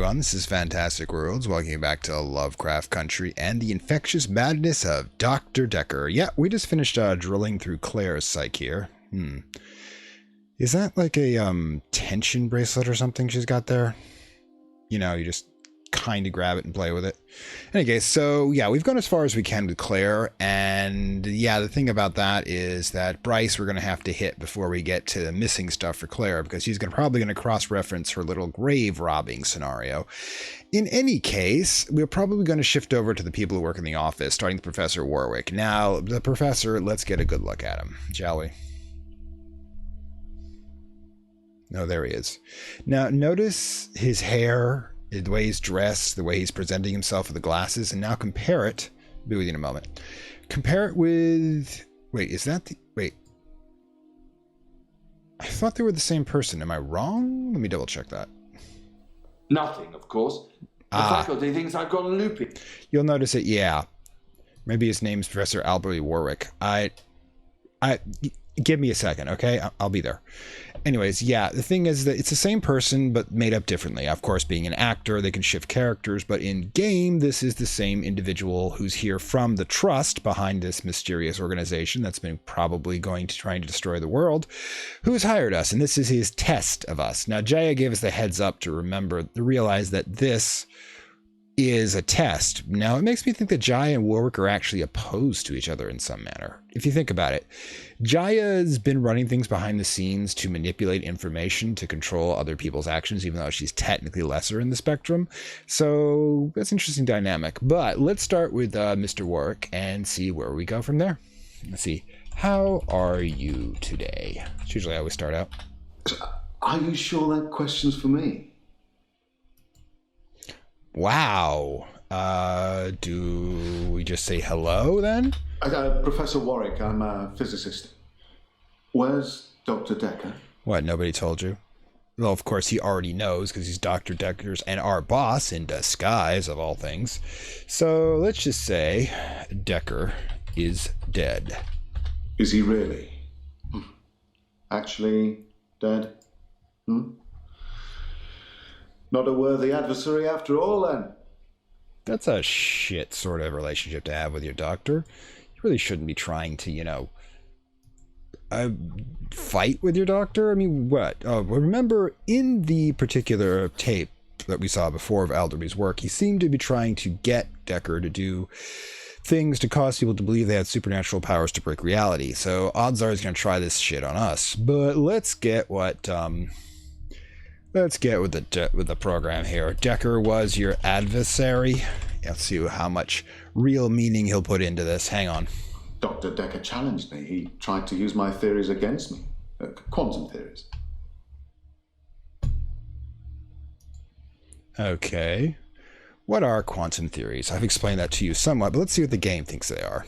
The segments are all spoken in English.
everyone. This is Fantastic Worlds. Welcome you back to Lovecraft Country and the infectious madness of Dr. Dekker. Yeah, we just finished drilling through Claire's psyche here. Is that like a tension bracelet or something she's got there? You know, you just kind of grab it and play with it. Anyway, so yeah, we've gone as far as we can with Claire, and yeah, the thing about that is that Bryce we're going to have to hit before we get to the missing stuff for Claire, because she's probably going to cross-reference her little grave robbing scenario. In any case, we're probably going to shift over to the people who work in the office, starting with Professor Warwick. Now, the professor, let's get a good look at him, shall we? Oh, there he is. Now, notice his hair, the way he's dressed, the way he's presenting himself with the glasses, and now compare it. I'll be with you in a moment. Compare it with... Wait, is that the... Wait. I thought they were the same person. Am I wrong? Let me double check that. Nothing, of course. The faculty thinks I've gone loopy. You'll notice it, yeah. Maybe his name's Professor Albert Warwick. Give me a second, okay? I'll be there. Anyways, yeah, the thing is that it's the same person, but made up differently. Of course, being an actor, they can shift characters, but in game, this is the same individual who's here from the trust behind this mysterious organization that's been probably going to trying to destroy the world, who has hired us, and this is his test of us. Now, Jaya gave us the heads up to realize that this is a test. Now, it makes me think that Jaya and Warwick are actually opposed to each other in some manner. If you think about it, Jaya's been running things behind the scenes to manipulate information to control other people's actions, even though she's technically lesser in the spectrum. So that's an interesting dynamic. But let's start with Mr. Warwick and see where we go from there. Let's see. How are you today? It's usually how we start out. Are you sure that question's for me? Wow. Do we just say hello then? Professor Warwick, I'm a physicist. Where's Dr. Dekker? What, nobody told you? Well, of course he already knows because he's Dr. Dekker's and our boss in disguise of all things. So let's just say Dekker is dead. Is he really? Actually dead? Not a worthy adversary after all, then. That's a shit sort of relationship to have with your doctor. You really shouldn't be trying to, fight with your doctor. I mean, what? Remember, in the particular tape that we saw before of Alderby's work, he seemed to be trying to get Dekker to do things to cause people to believe they had supernatural powers to break reality. So odds are he's going to try this shit on us. But let's get with the program here. Dekker was your adversary. Let's see how much real meaning he'll put into this. Hang on. Dr. Dekker challenged me. He tried to use my theories against me. Quantum theories. Okay. What are quantum theories? I've explained that to you somewhat, but let's see what the game thinks they are.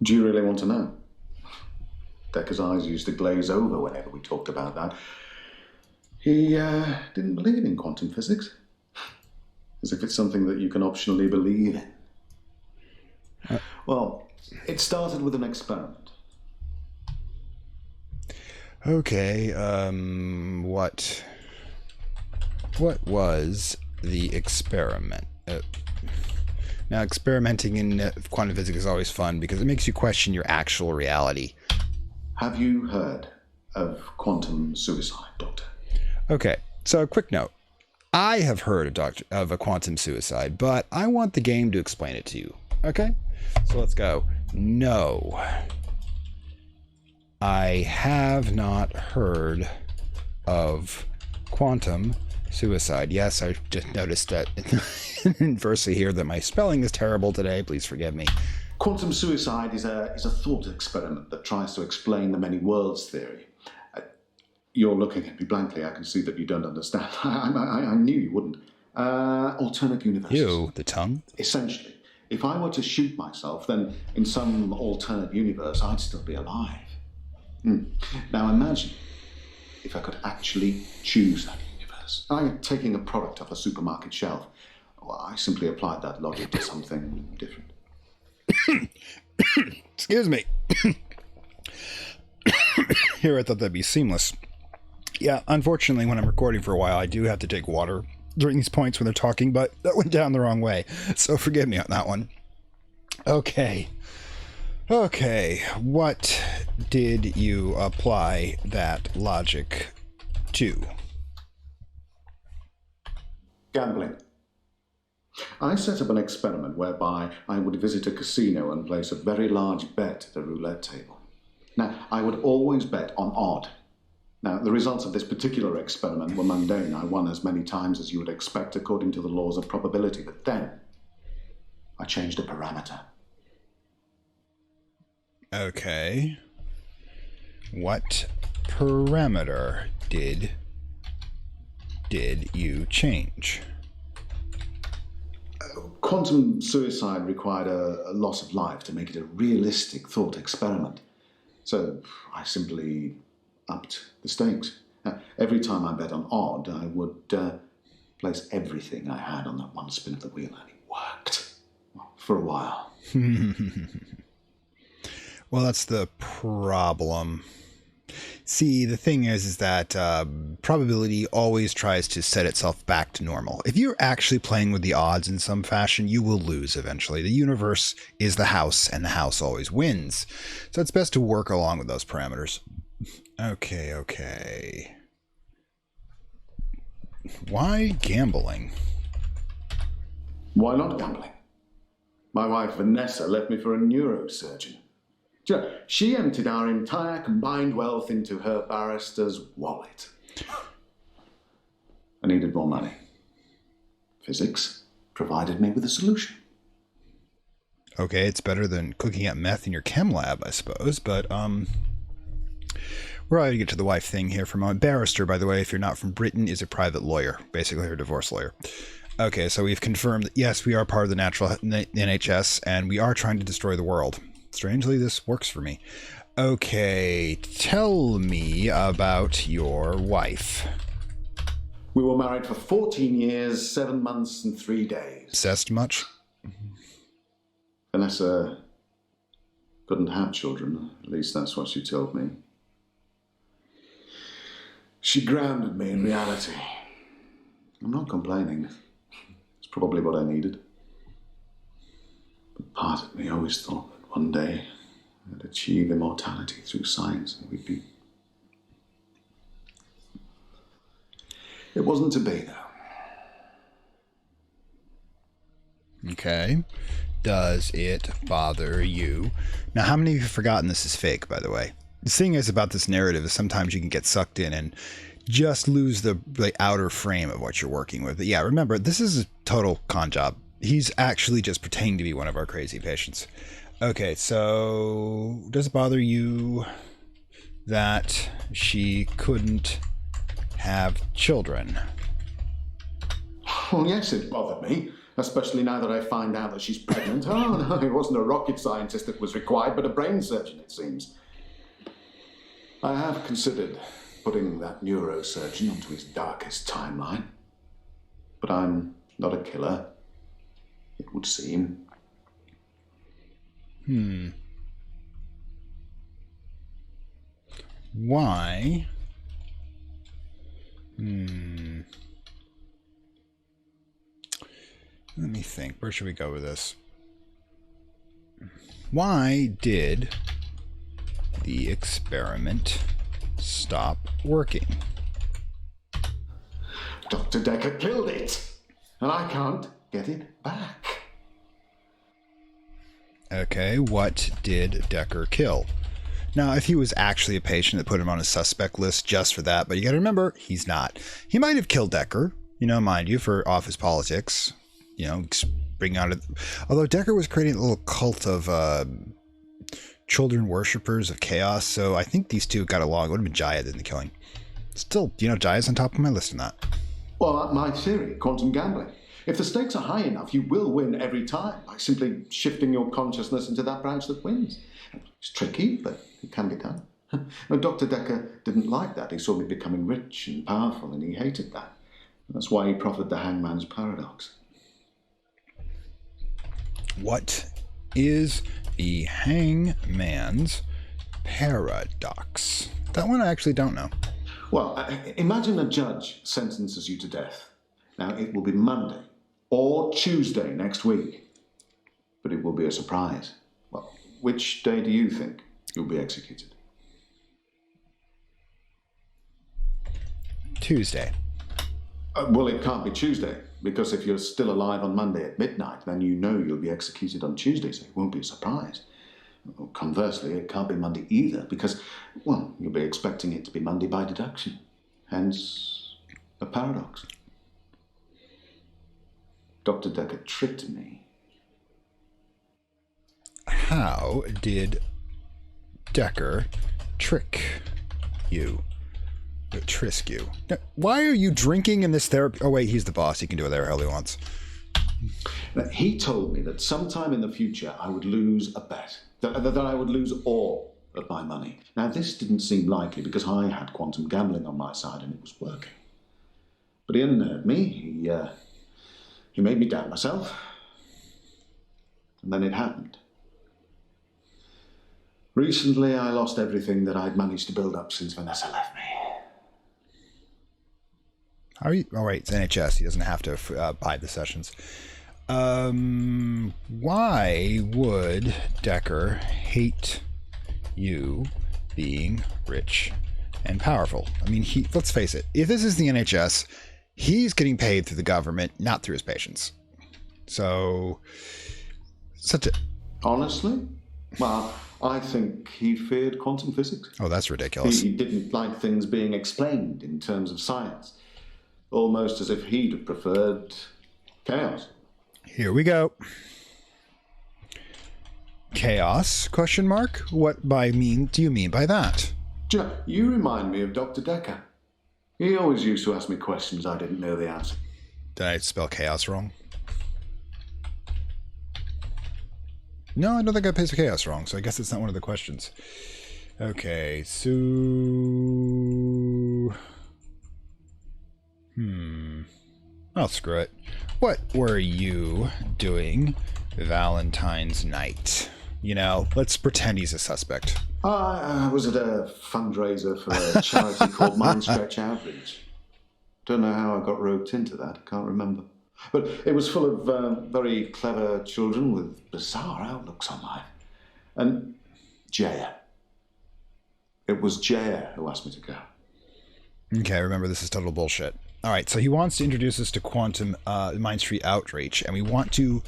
Do you really want to know? Dekker's eyes used to glaze over whenever we talked about that. He didn't believe in quantum physics. As if it's something that you can optionally believe in. Well, it started with an experiment. Okay, what was the experiment? Now, experimenting in quantum physics is always fun because it makes you question your actual reality. Have you heard of quantum suicide, Doctor? Okay, so a quick note. I have heard of a quantum suicide, but I want the game to explain it to you. Okay? So let's go. No. I have not heard of quantum suicide. Yes, I just noticed that inversely here that my spelling is terrible today. Please forgive me. Quantum suicide is a thought experiment that tries to explain the many worlds theory. You're looking at me blankly. I can see that you don't understand. I knew you wouldn't. Alternate universes. You, the tongue? Essentially, if I were to shoot myself, then in some alternate universe, I'd still be alive. Now imagine if I could actually choose that universe. I'm taking a product off a supermarket shelf. Well, I simply applied that logic to something different. Excuse me. Here, I thought that'd be seamless. Yeah, unfortunately, when I'm recording for a while, I do have to take water during these points when they're talking, but that went down the wrong way. So forgive me on that one. Okay. What did you apply that logic to? Gambling. I set up an experiment whereby I would visit a casino and place a very large bet at a roulette table. Now, I would always bet on odd. Now, the results of this particular experiment were mundane. I won as many times as you would expect according to the laws of probability. But then, I changed a parameter. Okay. What parameter did you change? Quantum suicide required a loss of life to make it a realistic thought experiment. So I simply upped the stakes. Every time I bet on odd, I would place everything I had on that one spin of the wheel, and it worked. For a while. Well, that's the problem. See, the thing is that probability always tries to set itself back to normal. If you're actually playing with the odds in some fashion, you will lose eventually. The universe is the house, and the house always wins. So it's best to work along with those parameters. Okay. Why gambling? Why not gambling? My wife Vanessa left me for a neurosurgeon. She emptied our entire combined wealth into her barrister's wallet. I needed more money. Physics provided me with a solution. Okay, it's better than cooking up meth in your chem lab, I suppose, but, we're going to get to the wife thing here for a moment. Barrister, by the way, if you're not from Britain, is a private lawyer, basically her divorce lawyer. Okay, so we've confirmed that, yes, we are part of the natural NHS, and we are trying to destroy the world. Strangely, this works for me. Okay, tell me about your wife. We were married for 14 years, 7 months, and 3 days. Obsessed much? Vanessa couldn't have children. At least that's what she told me. She grounded me in reality. I'm not complaining. It's probably what I needed. But part of me always thought that one day I'd achieve immortality through science and we'd be... It wasn't to be, though. Okay. Does it bother you? Now, how many of you have forgotten this is fake, by the way? The thing is about this narrative is sometimes you can get sucked in and just lose the outer frame of what you're working with. But yeah, remember, this is a total con job. He's actually just pretending to be one of our crazy patients. Okay, so does it bother you that she couldn't have children? Well, yes, it bothered me. Especially now that I find out that she's pregnant. Oh, no, it wasn't a rocket scientist that was required, but a brain surgeon, it seems. I have considered putting that neurosurgeon onto his darkest timeline. But I'm not a killer, it would seem. Why? Let me think. Where should we go with this? Why did the experiment stop working? Dr. Dekker killed it, and I can't get it back. Okay, what did Dekker kill? Now, if he was actually a patient that put him on a suspect list just for that, but you got to remember, he's not. He might have killed Dekker, mind you, for office politics. Bring out although Dekker was creating a little cult of children worshippers of chaos, so I think these two got along. It would have been Jaya than the killing. Still, Jaya's on top of my list in that. Well, my theory, quantum gambling. If the stakes are high enough, you will win every time by simply shifting your consciousness into that branch that wins. It's tricky, but it can be done. Now, Dr. Dekker didn't like that. He saw me becoming rich and powerful, and he hated that. That's why he proffered the hangman's paradox. What is the hangman's paradox. That one I actually don't know. Well, imagine a judge sentences you to death. Now, it will be Monday or Tuesday next week, but it will be a surprise. Well, which day do you think you'll be executed? Tuesday. Well, it can't be Tuesday, because if you're still alive on Monday at midnight, then you know you'll be executed on Tuesday, so it won't be a surprise. Conversely, it can't be Monday either, because, well, you'll be expecting it to be Monday by deduction. Hence, a paradox. Dr. Dekker tricked me. How did Dekker trick you? Trisk you? Now, why are you drinking in this therapy? Oh, wait, he's the boss. He can do whatever the hell he wants. Now, he told me that sometime in the future I would lose a bet, that I would lose all of my money. Now, this didn't seem likely because I had quantum gambling on my side and it was working. But he unnerved me. He made me doubt myself. And then it happened. Recently, I lost everything that I'd managed to build up since Vanessa left me. How are you? Oh, wait, it's NHS. He doesn't have to buy the sessions. Why would Dekker hate you being rich and powerful? I mean, let's face it. If this is the NHS, he's getting paid through the government, not through his patients. So, Honestly? Well, I think he feared quantum physics. Oh, that's ridiculous. He didn't like things being explained in terms of science. Almost as if he'd have preferred chaos. Here we go. Chaos? Question mark. What do you mean by that? You remind me of Dr. Dekker. He always used to ask me questions I didn't know the answer. Did I spell chaos wrong? No, I don't think I placed chaos wrong, so I guess it's not one of the questions. Okay, so... Oh, screw it. What were you doing Valentine's night? You know, let's pretend he's a suspect. I was at a fundraiser for a charity called Mind Stretch Outreach. Don't know how I got roped into that. I can't remember. But it was full of very clever children with bizarre outlooks on life. And Jaya. It was Jaya who asked me to go. Okay, remember, this is total bullshit. All right, so he wants to introduce us to quantum Mind Street Outreach, and we want to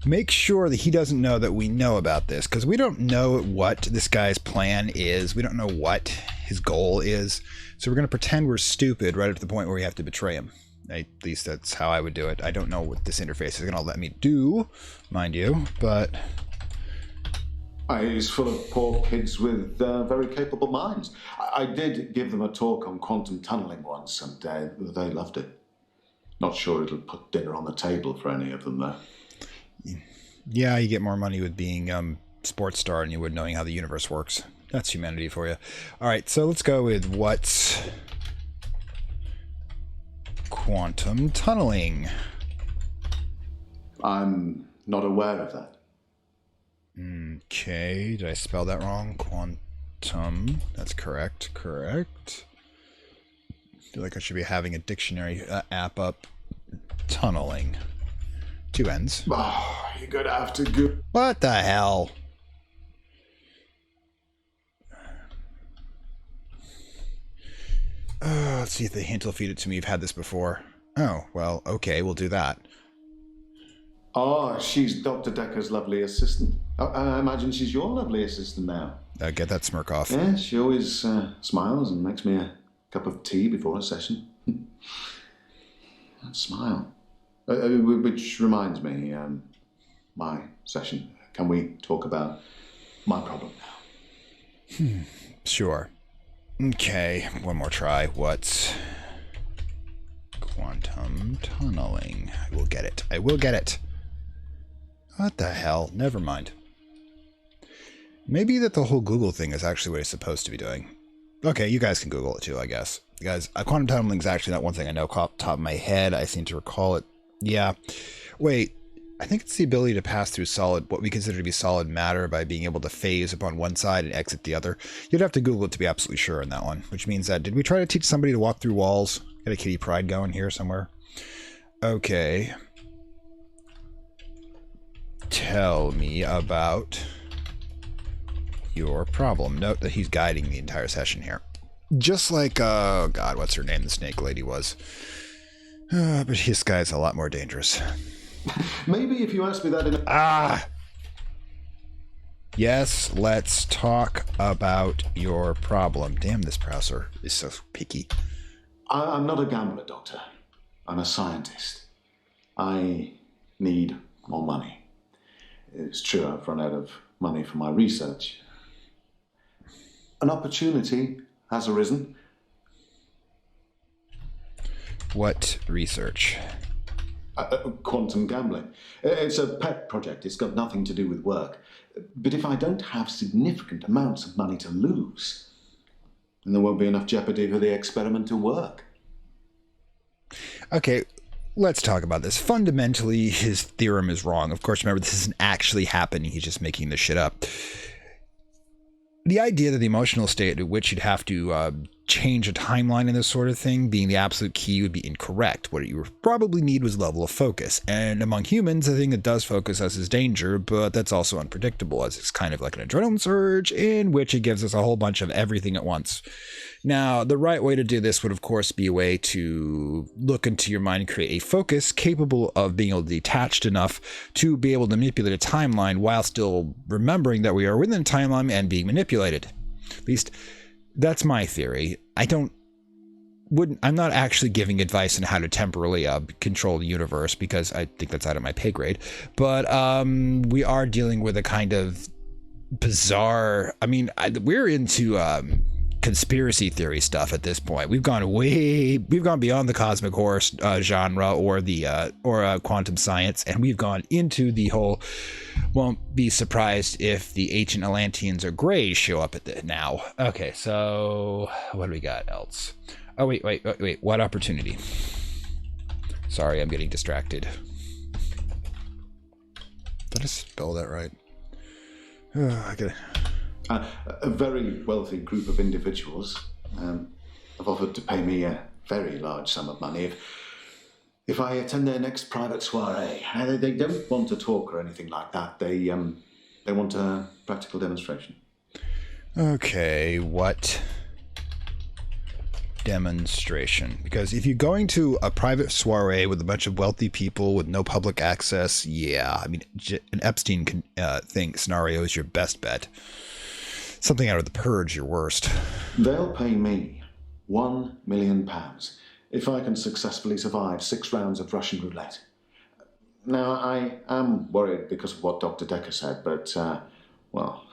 make sure that he doesn't know that we know about this, because we don't know what this guy's plan is. We don't know what his goal is. So we're going to pretend we're stupid right up to the point where we have to betray him. At least that's how I would do it. I don't know what this interface is going to let me do, mind you, but... He's full of poor kids with very capable minds. I did give them a talk on quantum tunneling once, and they loved it. Not sure it'll put dinner on the table for any of them, though. Yeah, you get more money with being sports star than you would knowing how the universe works. That's humanity for you. All right, so let's go with what's quantum tunneling. I'm not aware of that. Okay, did I spell that wrong? Quantum. That's correct. Correct. I feel like I should be having a dictionary app up. Tunneling. 2 N's. Oh, you're gonna have to go. What the hell? Let's see if the hint will feed it to me. You've had this before. Oh, well, okay, we'll do that. Oh, she's Dr. Dekker's lovely assistant. I imagine she's your lovely assistant now. Get that smirk off. Yeah, she always smiles and makes me a cup of tea before a session. That smile. Which reminds me, my session. Can we talk about my problem now? Sure. Okay, one more try. What's quantum tunneling? I will get it. I will get it. What the hell? Never mind. Maybe that the whole Google thing is actually what he's supposed to be doing. Okay, you guys can Google it too, I guess. Guys, quantum tunneling is actually not one thing I know off the top of my head. I seem to recall it. Yeah. Wait, I think it's the ability to pass through what we consider to be solid matter by being able to phase upon one side and exit the other. You'd have to Google it to be absolutely sure on that one, which means that, did we try to teach somebody to walk through walls? Got a Kitty Pryde going here somewhere. Okay. Tell me about your problem. Note that he's guiding the entire session here. Just like, oh God, what's her name? The snake lady was. But this guy's a lot more dangerous. Maybe if you asked me that in Yes, let's talk about your problem. Damn, this browser is so picky. I'm not a gambler, Doctor. I'm a scientist. I need more money. It's true I've run out of money for my research. An opportunity has arisen. What research? Quantum gambling. It's a pet project. It's got nothing to do with work. But if I don't have significant amounts of money to lose, then there won't be enough jeopardy for the experiment to work. Okay, let's talk about this. Fundamentally, his theorem is wrong. Of course, remember, this isn't actually happening. He's just making this shit up. The idea that the emotional state at which you'd have to change a timeline in this sort of thing being the absolute key would be incorrect. What you would probably need was level of focus. And among humans, the thing that does focus us is danger, but that's also unpredictable, as it's kind of like an adrenaline surge in which it gives us a whole bunch of everything at once. Now, the right way to do this would, of course, be a way to look into your mind and create a focus capable of being able to be detached enough to be able to manipulate a timeline while still remembering that we are within a timeline and being manipulated. At least, that's my theory. I'm not actually giving advice on how to temporally control the universe, because I think that's out of my pay grade. But we are dealing with a kind of bizarre... I mean, we're into... conspiracy theory stuff at this point. We've gone beyond the cosmic horror genre or quantum science, and we've gone into the whole won't be surprised if the ancient Atlanteans or Greys show up now. Okay, so what do we got else? Oh, wait, what opportunity? Sorry, I'm getting distracted. Did I spell that right? I gotta... A very wealthy group of individuals have offered to pay me a very large sum of money if I attend their next private soiree. They don't want to talk or anything like that. They want a practical demonstration. Okay, what demonstration? Because if you're going to a private soiree with a bunch of wealthy people with no public access, yeah, I mean, an Epstein scenario is your best bet. Something out of The Purge, your worst. They'll pay me £1 million if I can successfully survive 6 rounds of Russian roulette. Now, I am worried because of what Dr. Dekker said, but, well,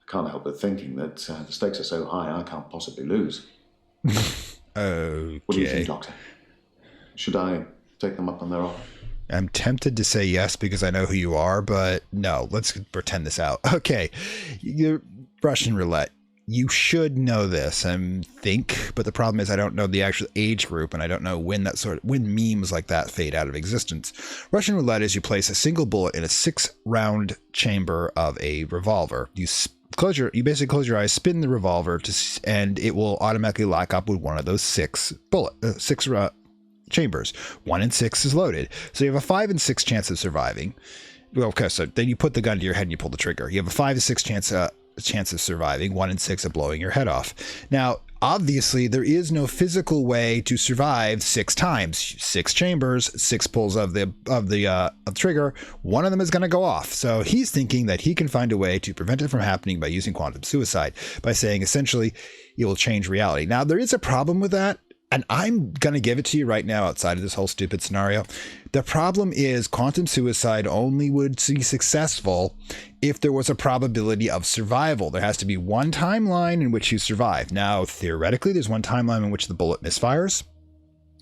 I can't help but thinking that the stakes are so high I can't possibly lose. Okay. What do you think, Doctor? Should I take them up on their offer? I'm tempted to say yes because I know who you are, but no, let's pretend this out. Okay, you're Russian roulette. You should know this, I think, but the problem is I don't know the actual age group, and I don't know when memes like that fade out of existence. Russian roulette is you place a single bullet in a 6-round chamber of a revolver. You basically close your eyes, spin the revolver, and it will automatically lock up with one of those 6 chambers. 1 in 6 is loaded, so you have a 5 in 6 chance of surviving. Well, okay, so then you put the gun to your head and you pull the trigger. You have a 5 to 6 chance of surviving, 1 in 6 of blowing your head off. Now, obviously, there is no physical way to survive 6 times. 6 chambers, 6 pulls of the trigger. One of them is going to go off. So he's thinking that he can find a way to prevent it from happening by using quantum suicide, by saying essentially it will change reality. Now, there is a problem with that. And I'm going to give it to you right now outside of this whole stupid scenario. The problem is quantum suicide only would be successful if there was a probability of survival. There has to be one timeline in which you survive. Now, theoretically, there's one timeline in which the bullet misfires.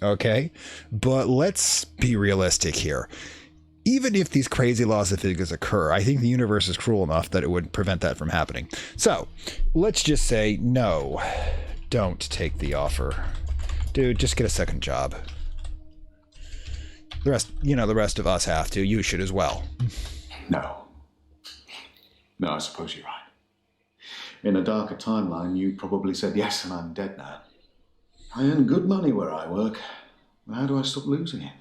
Okay, but let's be realistic here. Even if these crazy laws of physics occur, I think the universe is cruel enough that it would prevent that from happening. So let's just say, no, don't take the offer. Dude, just get a second job. The rest of us have to. You should as well. No. No, I suppose you're right. In a darker timeline, you probably said yes and I'm dead now. I earn good money where I work. How do I stop losing it?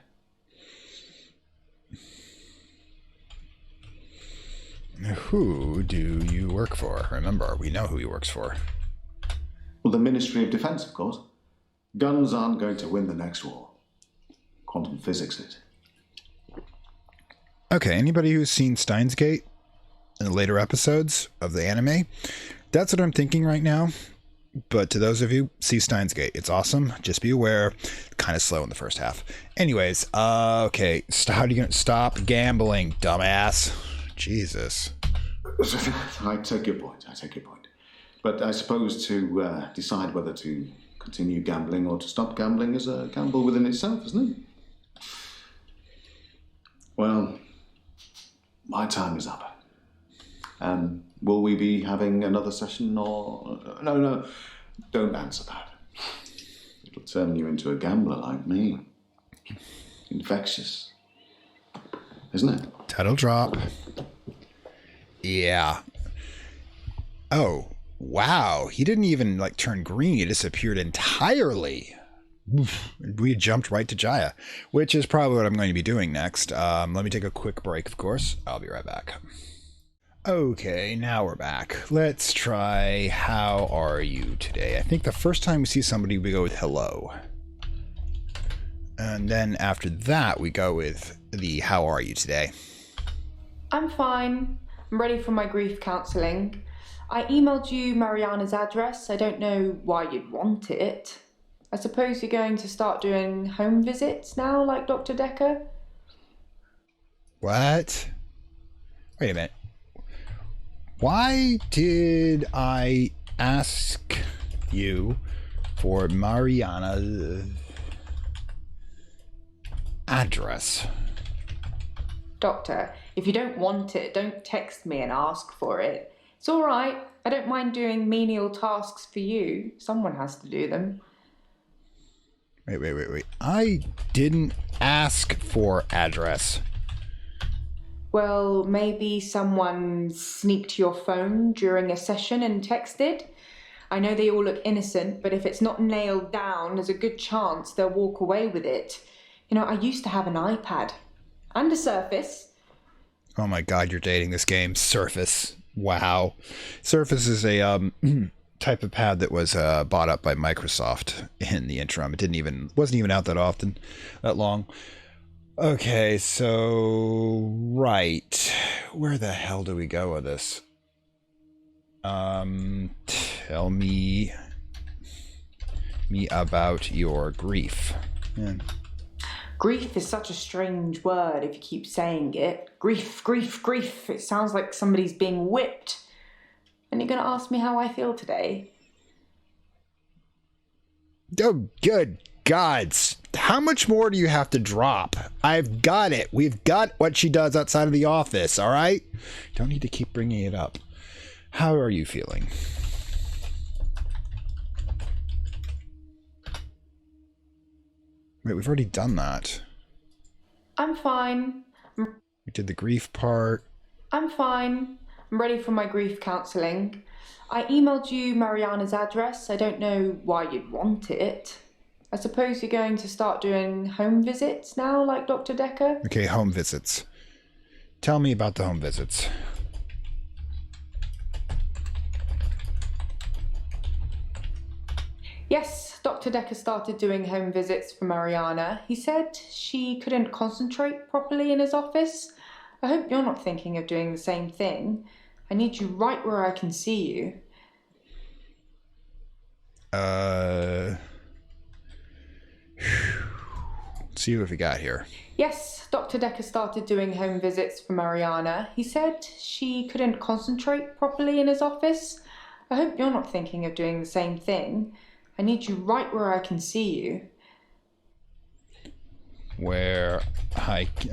Who do you work for? Remember, we know who he works for. Well, the Ministry of Defense, of course. Guns aren't going to win the next war. Quantum physics is. Okay, anybody who's seen Steins Gate in the later episodes of the anime, that's what I'm thinking right now. But to those of you, see Steins Gate. It's awesome. Just be aware, kind of slow in the first half. Anyways, okay, how are you going to stop gambling, dumbass? Jesus. I take your point. But I suppose to decide whether to continue gambling or to stop gambling is a gamble within itself, isn't it? Well, my time is up. Will we be having another session or... No, don't answer that. It'll turn you into a gambler like me. Infectious. Isn't it? Title drop. Yeah. Oh, wow. He didn't even turn green. He disappeared entirely. We jumped right to Jaya, which is probably what I'm going to be doing next. Let me take a quick break, of course. I'll be right back. Okay, now we're back. Let's try how are you today? I think the first time we see somebody, we go with hello. And then after that, we go with the how are you today? I'm fine. I'm ready for my grief counselling. I emailed you Mariana's address. I don't know why you'd want it. I suppose you're going to start doing home visits now, like Dr. Dekker? What? Wait a minute. Why did I ask you for Mariana's address? Doctor, if you don't want it, don't text me and ask for it. It's all right. I don't mind doing menial tasks for you. Someone has to do them. Wait. I didn't ask for address. Well, maybe someone sneaked your phone during a session and texted. I know they all look innocent, but if it's not nailed down, there's a good chance they'll walk away with it. I used to have an iPad. And a Surface. Oh my god, you're dating this game. Surface. Wow. Surface is a type of pad that was bought up by Microsoft in the interim. It wasn't even out that long. Okay, so right. Where the hell do we go with this? Tell me about your grief. Yeah. Grief is such a strange word if you keep saying it. Grief. It sounds like somebody's being whipped. And you're going to ask me how I feel today? Oh, good gods. How much more do you have to drop? I've got it. We've got what she does outside of the office, all right? Don't need to keep bringing it up. How are you feeling? Wait, we've already done that. I'm fine. We did the grief part. I'm fine. I'm ready for my grief counselling. I emailed you Mariana's address. I don't know why you'd want it. I suppose you're going to start doing home visits now, like Dr. Dekker? Okay, home visits. Tell me about the home visits. Yes, Dr. Dekker started doing home visits for Mariana. He said she couldn't concentrate properly in his office. I hope you're not thinking of doing the same thing. I need you right where I can see you. Let's see what we got here. Yes, Dr. Dekker started doing home visits for Mariana. He said she couldn't concentrate properly in his office. I hope you're not thinking of doing the same thing. I need you right where I can see you. I'm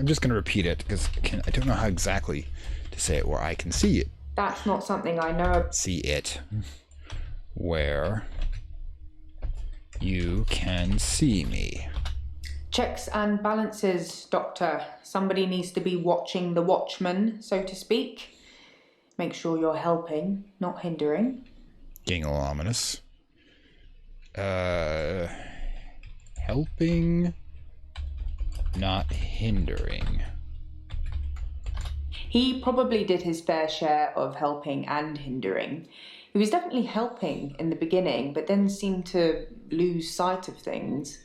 just going to repeat it because I don't know how exactly to say it. Where I can see it. That's not something I know. See it. Where you can see me. Checks and balances, Doctor. Somebody needs to be watching the watchman, so to speak. Make sure you're helping, not hindering. Getting a little ominous. Helping, not hindering. He probably did his fair share of helping and hindering. He was definitely helping in the beginning, but then seemed to lose sight of things.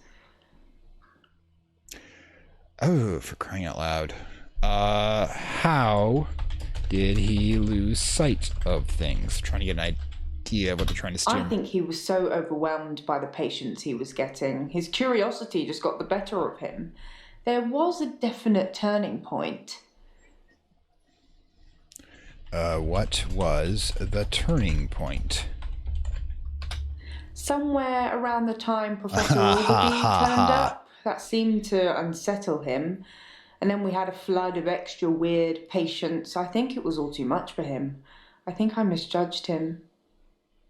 Oh, for crying out loud. How did he lose sight of things? Trying to get an idea of what they're trying to steer. I think he was so overwhelmed by the patients he was getting. His curiosity just got the better of him. There was a definite turning point. What was the turning point? Somewhere around the time Professor Warwick turned up, that seemed to unsettle him. And then we had a flood of extra weird patients. I think it was all too much for him. I think I misjudged him.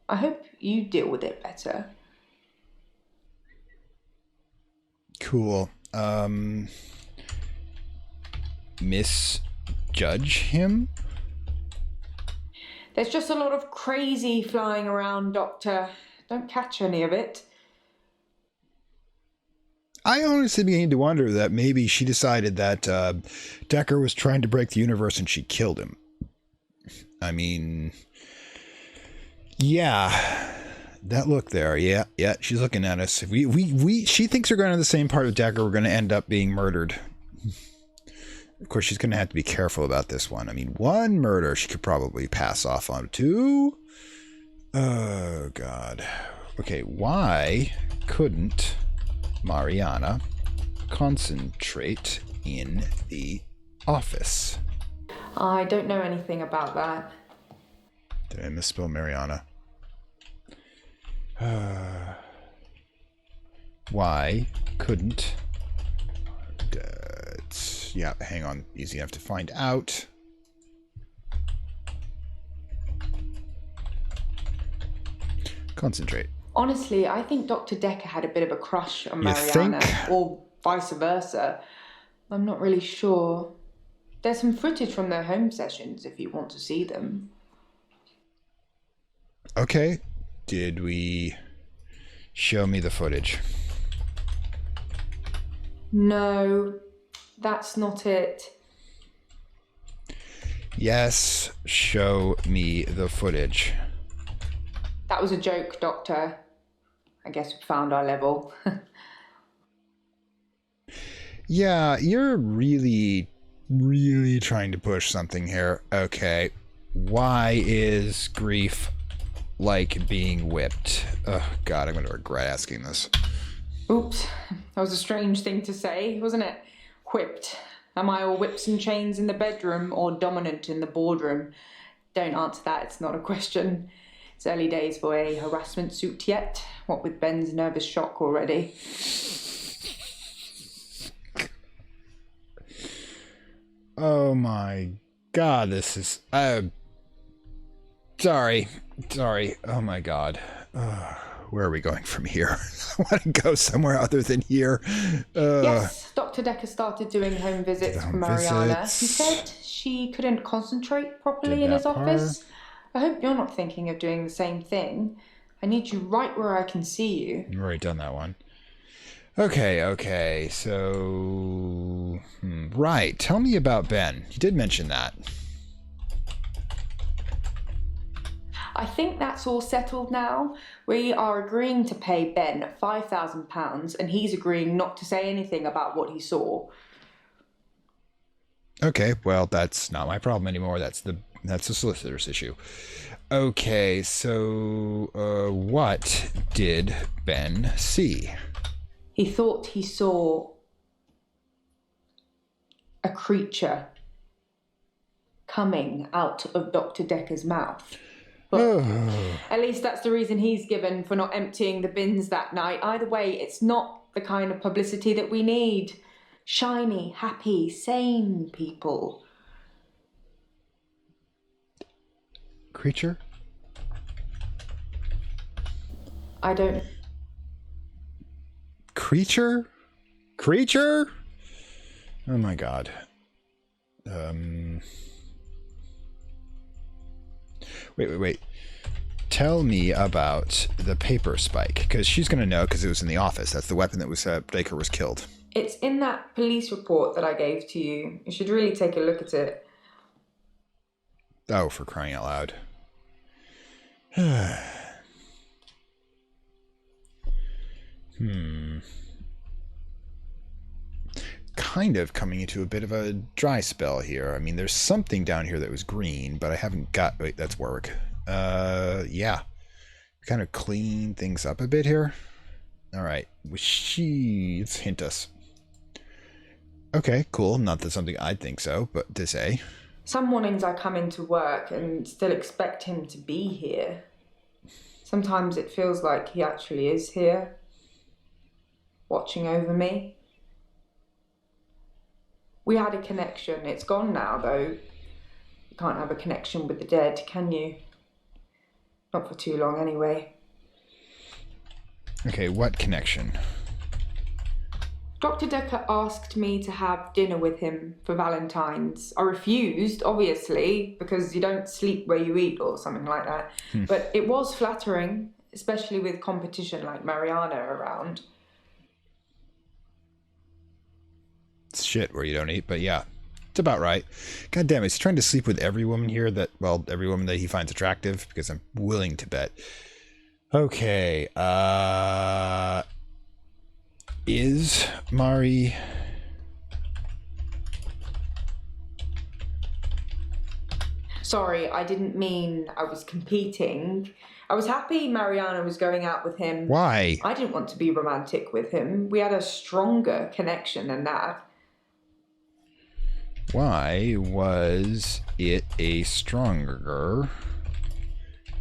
I hope you deal with it better. Cool. Misjudge him? There's just a lot of crazy flying around, Doctor. Don't catch any of it. I honestly began to wonder that maybe she decided that Dekker was trying to break the universe and she killed him. I mean, yeah, that look there. Yeah, she's looking at us. She thinks we're going to the same part of Dekker. We're going to end up being murdered. Of course, she's going to have to be careful about this one. I mean, one murder she could probably pass off on. Two? Oh, God. Okay, why couldn't Mariana concentrate in the office? I don't know anything about that. Did I misspell Mariana? Why couldn't... yeah, hang on. Easy enough to find out. Concentrate. Honestly, I think Dr. Dekker had a bit of a crush on Mariana, or vice versa. I'm not really sure. There's some footage from their home sessions if you want to see them. Okay. Did we show me the footage? No, that's not it. Yes, show me the footage. That was a joke, Doctor. I guess we found our level. Yeah, you're really, really trying to push something here. Okay. Why is grief like being whipped? Oh, God, I'm going to regret asking this. Oops, that was a strange thing to say, wasn't it? Whipped. Am I all whips and chains in the bedroom or dominant in the boardroom? Don't answer that, it's not a question. It's early days for a harassment suit yet. What with Ben's nervous shock already. Oh my God, this is... Sorry. Oh my God. Where are we going from here? I want to go somewhere other than here. Yes, Dr. Dekker started doing home visits for Mariana. He said she couldn't concentrate properly in his office. I hope you're not thinking of doing the same thing. I need you right where I can see you. I've already done that one. Okay, so... Right, tell me about Ben. You did mention that. I think that's all settled now. We are agreeing to pay Ben £5,000 and he's agreeing not to say anything about what he saw. Okay, well, that's not my problem anymore. That's the solicitor's issue. Okay, so what did Ben see? He thought he saw a creature coming out of Dr. Dekker's mouth. But at least that's the reason he's given for not emptying the bins that night. Either way, it's not the kind of publicity that we need. Shiny, happy, sane people. Creature? I don't... Creature? creature? Oh my god. Wait. Tell me about the paper spike, because she's going to know because it was in the office. That's the weapon that was Dekker was killed. It's in that police report that I gave to you. You should really take a look at it. Oh, for crying out loud. Kind of coming into a bit of a dry spell here. I mean, there's something down here that was green, but I haven't got... Wait, that's Warwick. Yeah. Kind of clean things up a bit here. All right. Let's hint us. Okay, cool. Not that something I'd think so, but to say. Some mornings I come into work and still expect him to be here. Sometimes it feels like he actually is here, watching over me. We had a connection. It's gone now, though. You can't have a connection with the dead, can you? Not for too long, anyway. Okay, what connection? Dr. Dekker asked me to have dinner with him for Valentine's. I refused, obviously, because you don't sleep where you eat or something like that. But it was flattering, especially with competition like Mariana around. It's shit where you don't eat, but yeah, it's about right. God damn it, he's trying to sleep with every woman here every woman that he finds attractive, because I'm willing to bet. Okay, is Mari... Sorry, I didn't mean I was competing. I was happy Mariana was going out with him. Why? I didn't want to be romantic with him. We had a stronger connection than that. Why was it a stronger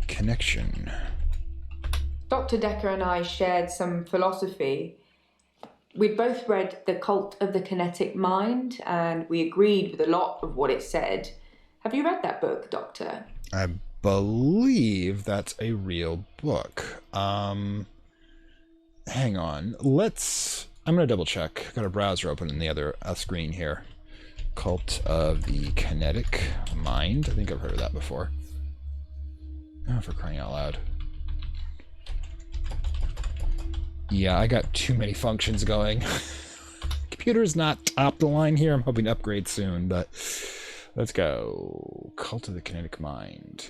connection? Dr. Dekker and I shared some philosophy. We'd both read The Cult of the Kinetic Mind, and we agreed with a lot of what it said. Have you read that book, Doctor? I believe that's a real book. Hang on. I'm going to double check. Got a browser open in the other screen here. Cult of the Kinetic Mind. I think I've heard of that before. Oh, for crying out loud. Yeah, I got too many functions going. Computer's not top of the line here. I'm hoping to upgrade soon, but let's go. Cult of the Kinetic Mind.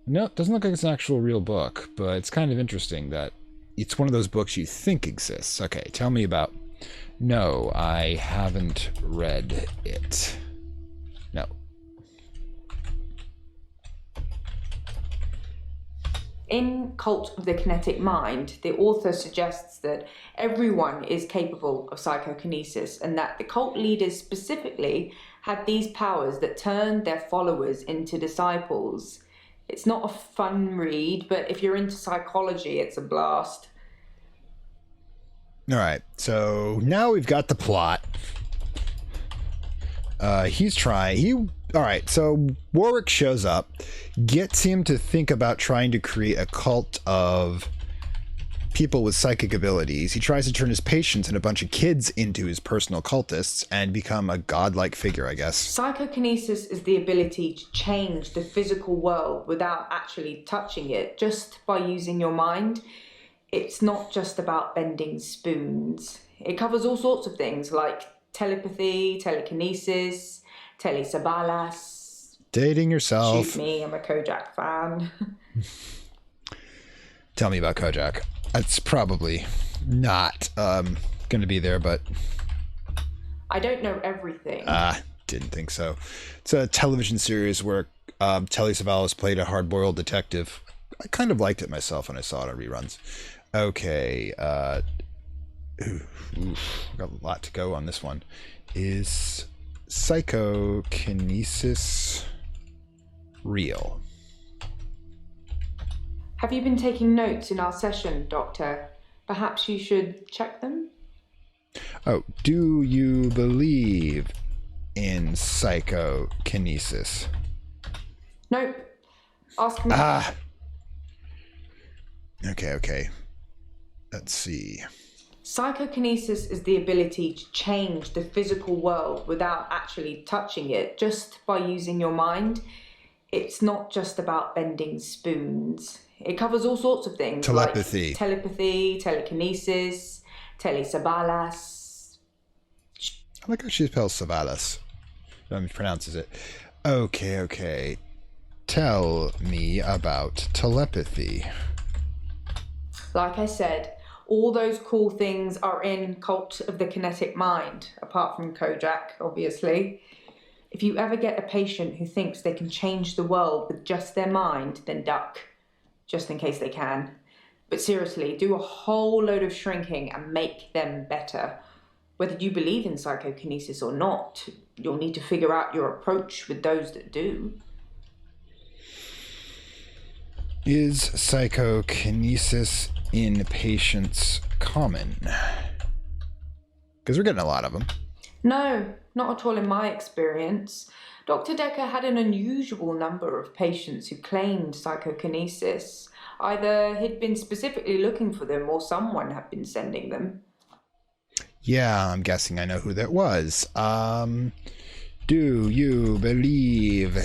No, it doesn't look like it's an actual real book, but it's kind of interesting that it's one of those books you think exists. Okay, tell me about... No, I haven't read it. No. In Cult of the Kinetic Mind, the author suggests that everyone is capable of psychokinesis and that the cult leaders specifically had these powers that turned their followers into disciples. It's not a fun read, but if you're into psychology, it's a blast. All right, so now we've got the plot. All right, so Warwick shows up, gets him to think about trying to create a cult of people with psychic abilities. He tries to turn his patients and a bunch of kids into his personal cultists and become a godlike figure, I guess. Psychokinesis is the ability to change the physical world without actually touching it, just by using your mind. It's not just about bending spoons. It covers all sorts of things like telepathy, telekinesis, telesabalas. Dating yourself. Shoot me, I'm a Kojak fan. Tell me about Kojak. It's probably not going to be there, but... I don't know everything. Didn't think so. It's a television series where Telly Savalas played a hard-boiled detective. I kind of liked it myself when I saw it on reruns. Okay, got a lot to go on this one. Is psychokinesis real? Have you been taking notes in our session, Doctor? Perhaps you should check them? Oh, do you believe in psychokinesis? Nope. Ask me. Okay. Let's see. Psychokinesis is the ability to change the physical world without actually touching it, just by using your mind. It's not just about bending spoons. It covers all sorts of things. Telepathy. Like telepathy, telekinesis, telesabalas. I like how she spells Savalas. Pronounces it. Okay. Tell me about telepathy. Like I said, all those cool things are in Cult of the Kinetic Mind, apart from Kojak, obviously. If you ever get a patient who thinks they can change the world with just their mind, then duck, just in case they can. But seriously, do a whole load of shrinking and make them better. Whether you believe in psychokinesis or not, you'll need to figure out your approach with those that do. Is psychokinesis in patients common? Because we're getting a lot of them. No, not at all in my experience. Dr. Dekker had an unusual number of patients who claimed psychokinesis. Either he'd been specifically looking for them or someone had been sending them. Yeah, I'm guessing I know who that was. Do you believe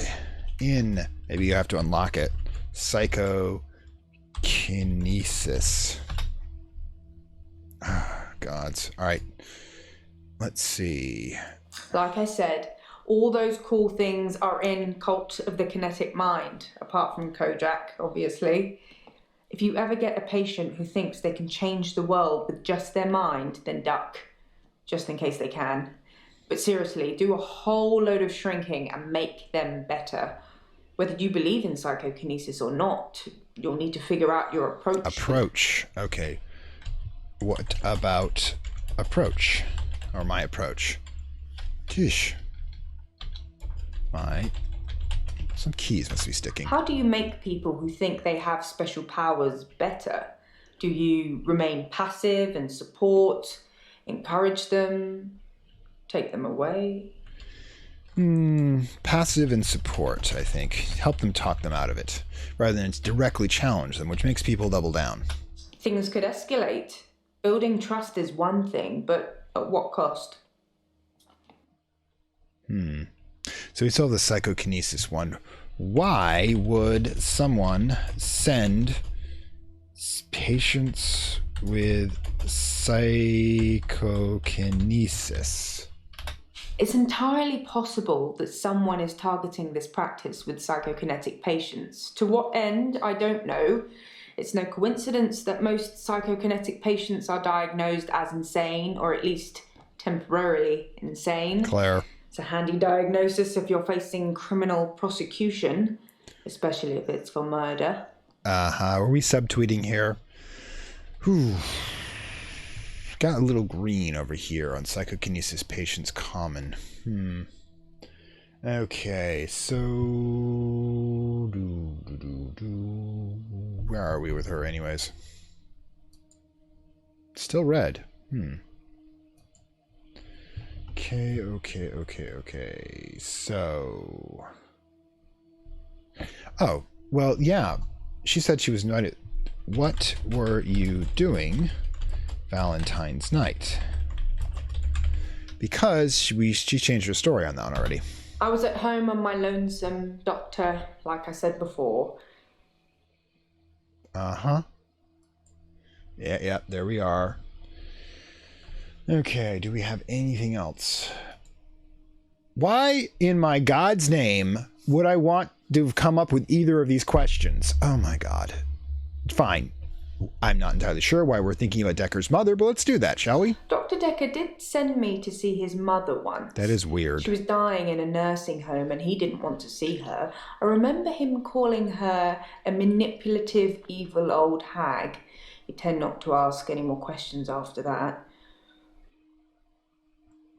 in... Maybe you have to unlock it. Psychokinesis. Oh, gods. All right. Let's see. Like I said, all those cool things are in Cult of the Kinetic Mind, apart from Kojak, obviously. If you ever get a patient who thinks they can change the world with just their mind, then duck, just in case they can. But seriously, do a whole load of shrinking and make them better. Whether you believe in psychokinesis or not, you'll need to figure out your approach. Approach. Okay. What about approach? Or my approach? Tish. Some keys must be sticking. How do you make people who think they have special powers better? Do you remain passive and support, encourage them, take them away? Passive and support, I think. Help them talk them out of it, rather than directly challenge them, which makes people double down. Things could escalate. Building trust is one thing, but at what cost? So we still have the psychokinesis one. Why would someone send patients with psychokinesis? It's entirely possible that someone is targeting this practice with psychokinetic patients. To what end, I don't know. It's no coincidence that most psychokinetic patients are diagnosed as insane, or at least temporarily insane. Claire. It's a handy diagnosis if you're facing criminal prosecution, especially if it's for murder. Are we subtweeting here? Whew. Got a little green over here on psychokinesis patients common. Okay, so... Where are we with her anyways? Still red. Okay. So... Oh, well, yeah. She said she was not... What were you doing Valentine's night? Because she changed her story on that one already. I was at home on my lonesome, Doctor, like I said before. Yeah, there we are. Okay, do we have anything else? Why in my God's name would I want to come up with either of these questions? Oh my God. Fine. I'm not entirely sure why we're thinking about Dekker's mother, but let's do that, shall we? Dr. Dekker did send me to see his mother once. That is weird. She was dying in a nursing home and he didn't want to see her. I remember him calling her a manipulative, evil old hag. You tend not to ask any more questions after that.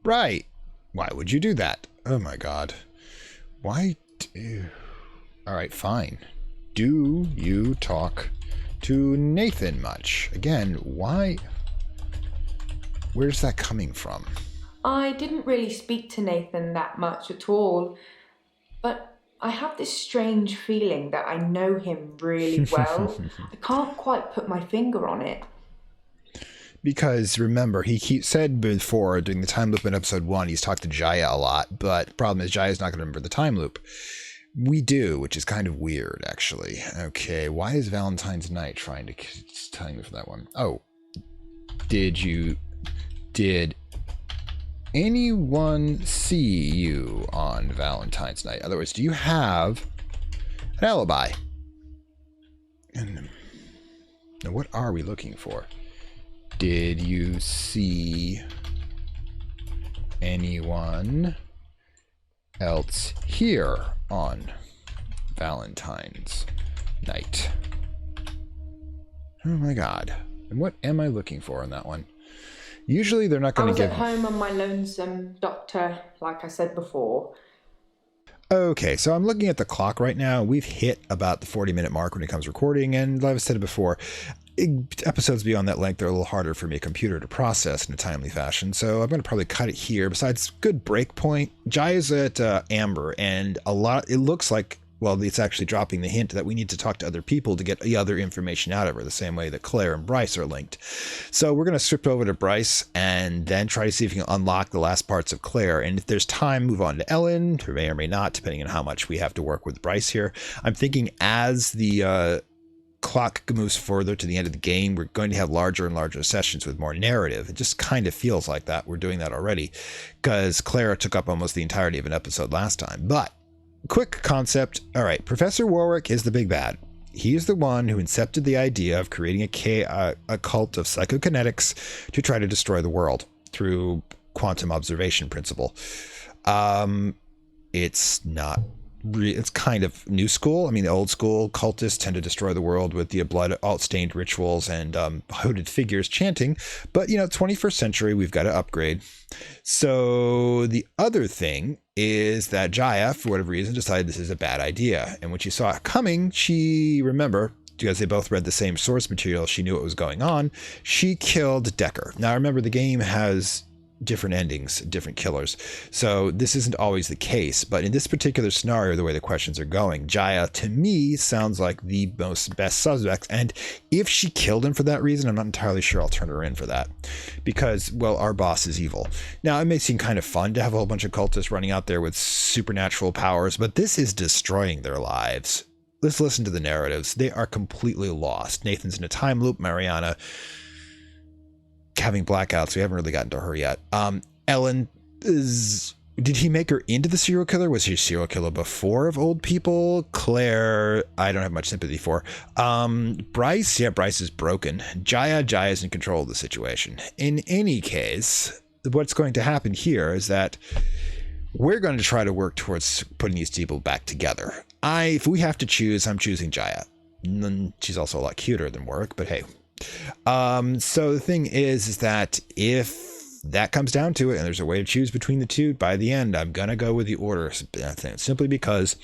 Right. Why would you do that? Oh my God. Why do... All right, fine. Do you talk to Nathan much? Again, why? Where's that coming from? I didn't really speak to Nathan that much at all, but I have this strange feeling that I know him really well. I can't quite put my finger on it. Because remember, he said before during the time loop in episode 1, he's talked to Jaya a lot, but the problem is Jaya's not going to remember the time loop. We do, which is kind of weird, actually. Okay, why is Valentine's night trying to tell me for that one? Oh, did anyone see you on Valentine's night? In other words, do you have an alibi? And now what are we looking for? Did you see anyone else here on Valentine's night? Oh my god. And what am I looking for in that one? Usually they're not going to give... I was at home on my lonesome, Doctor, like I said before. Okay, so I'm looking at the clock right now. We've hit about the 40-minute mark when it comes to recording, and like I said before, episodes beyond that length are a little harder for me computer to process in a timely fashion, so I'm going to probably cut it here. Besides, good break point. Jaya's at Amber, and it looks like, well, it's actually dropping the hint that we need to talk to other people to get the other information out of her, the same way that Claire and Bryce are linked. So we're going to shift over to Bryce and then try to see if we can unlock the last parts of Claire. And if there's time, move on to Ellen, or may or may not, depending on how much we have to work with Bryce here. I'm thinking as the clock moves further to the end of the game, we're going to have larger and larger sessions with more narrative. It just kind of feels like that. We're doing that already because Claire took up almost the entirety of an episode last time. But quick concept. All right, Professor Warwick is the big bad. He is the one who incepted the idea of creating a cult of psychokinetics to try to destroy the world through quantum observation principle. It's not. It's kind of new school. I mean, the old school cultists tend to destroy the world with the blood-stained rituals and hooded figures chanting. But, 21st century, we've got to upgrade. So the other thing is that Jaya, for whatever reason, decided this is a bad idea. And when she saw it coming, remember, because they both read the same source material, she knew what was going on. She killed Dekker. Now, remember, the game has different endings, different killers. So this isn't always the case, but in this particular scenario, the way the questions are going, Jaya to me sounds like the best suspect. And if she killed him for that reason, I'm not entirely sure I'll turn her in for that because, well, our boss is evil. Now, it may seem kind of fun to have a whole bunch of cultists running out there with supernatural powers, but this is destroying their lives. Let's listen to the narratives. They are completely lost. Nathan's in a time loop. Mariana having blackouts. We haven't really gotten to her yet. Ellen did he make her into the serial killer? Was she a serial killer before of old people? Claire, I don't have much sympathy for. Bryce is broken. Jaya's in control of the situation. In any case, what's going to happen here is that we're going to try to work towards putting these people back together. If we have to choose, I'm choosing Jaya. She's also a lot cuter than Warwick, but hey. So the thing is that if that comes down to it and there's a way to choose between the two, by the end, I'm going to go with the order thing, simply because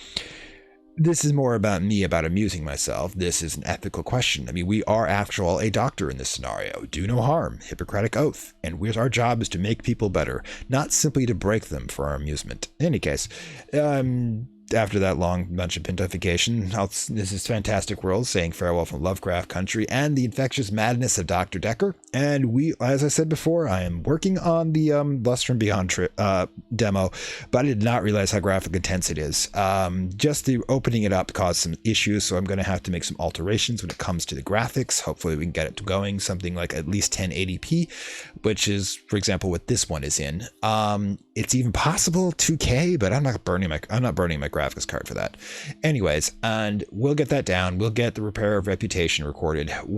this is more about me, about amusing myself. This is an ethical question. I mean, we are, after all, a doctor in this scenario. Do no harm, Hippocratic oath. And our job is to make people better, not simply to break them for our amusement. In any case, after that long bunch of pontification, this is Fantastic World saying farewell from Lovecraft Country and the infectious madness of Dr. Dekker. And as I said before, I am working on the Lust from Beyond demo, but I did not realize how graphic intense it is. Just the opening it up caused some issues, so I'm going to have to make some alterations when it comes to the graphics. Hopefully we can get it going something like at least 1080p, which is, for example, what this one is in. It's even possible 2K, but I'm not burning my graphics card for that. Anyways, and we'll get that down. We'll get the Repair of Reputation recorded. And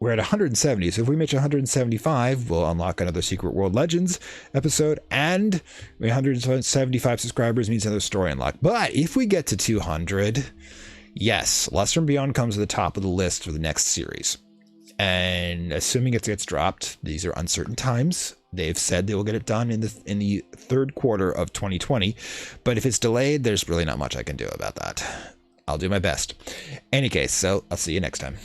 we're at 170. So if we make 175, we'll unlock another Secret World Legends episode, and 175 subscribers means another story unlock. But if we get to 200, yes, Lust from Beyond comes to the top of the list for the next series. And assuming it gets dropped, these are uncertain times. They've said they will get it done in the third quarter of 2020. But if it's delayed, there's really not much I can do about that. I'll do my best. Any case, so I'll see you next time.